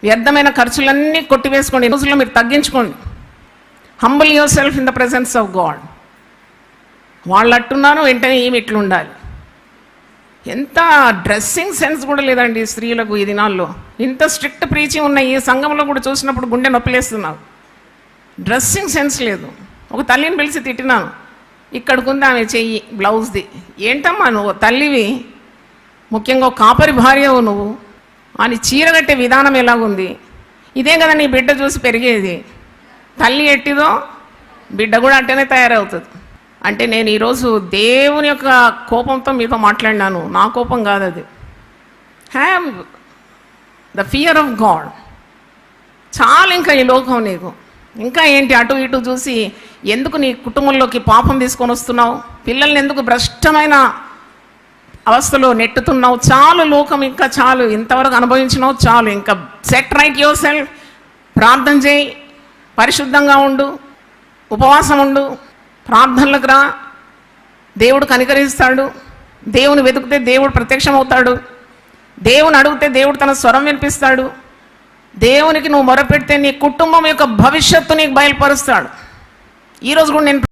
వ్యర్థమైన ఖర్చులన్నీ కొట్టివేసుకోండి. ఈ రోజుల్లో మీరు తగ్గించుకోండి. Humble your self in the presence of God. వాళ్ళు అట్టున్నాను, వెంటనే ఏమి ఇట్లా ఉండాలి. ఎంత డ్రెస్సింగ్ సెన్స్ కూడా లేదండి స్త్రీలకు ఈ దినాల్లో. ఇంత స్ట్రిక్ట్ ప్రీచింగ్ ఉన్న ఈ సంఘంలో కూడా చూసినప్పుడు గుండె నొప్పిలేస్తున్నావు. డ్రెస్సింగ్ సెన్స్ లేదు. ఒక తల్లిని పిలిచి తిట్టినాను, ఇక్కడికుంది ఆమె చెయ్యి బ్లౌజ్ది. ఏంటమ్మా నువ్వు తల్లివి, ముఖ్యంగా కాపరి భార్యవు నువ్వు, అని చీర కట్టే విధానం ఎలాగుంది? ఇదే కదా నీ బిడ్డ చూసి పెరిగేది. తల్లి ఎట్టిదో బిడ్డ కూడా అట్టనే తయారవుతుంది. అంటే నేను ఈరోజు దేవుని యొక్క కోపంతో మీతో మాట్లాడినాను. నా కోపం కాదు అది. Have the fear of God. చాలా ఇంకా ఈ లోకం నీకు ఇంకా ఏంటి అటు ఇటు చూసి ఎందుకు నీ కుటుంబంలోకి పాపం తీసుకొని వస్తున్నావు? పిల్లల్ని ఎందుకు భ్రష్టమైన అవస్థలో నెట్టుతున్నావు? చాలు లోకం, ఇంకా చాలు. ఇంతవరకు అనుభవించినావు చాలు. ఇంకా సెట్ రైట్ యువర్ సెల్ఫ్. ప్రార్థన చేయి, పరిశుద్ధంగా ఉండు, ఉపవాసం ఉండు, ప్రార్థనలకు రా. దేవుడు కనికరిస్తాడు. దేవుని వెతికితే దేవుడు ప్రత్యక్షమవుతాడు. దేవుని అడిగితే దేవుడు తన స్వరం వినిపిస్తాడు. దేవునికి నువ్వు మొరపెడితే నీ కుటుంబం యొక్క భవిష్యత్తు నీకు బయలుపరుస్తాడు. ఈరోజు కూడా నేను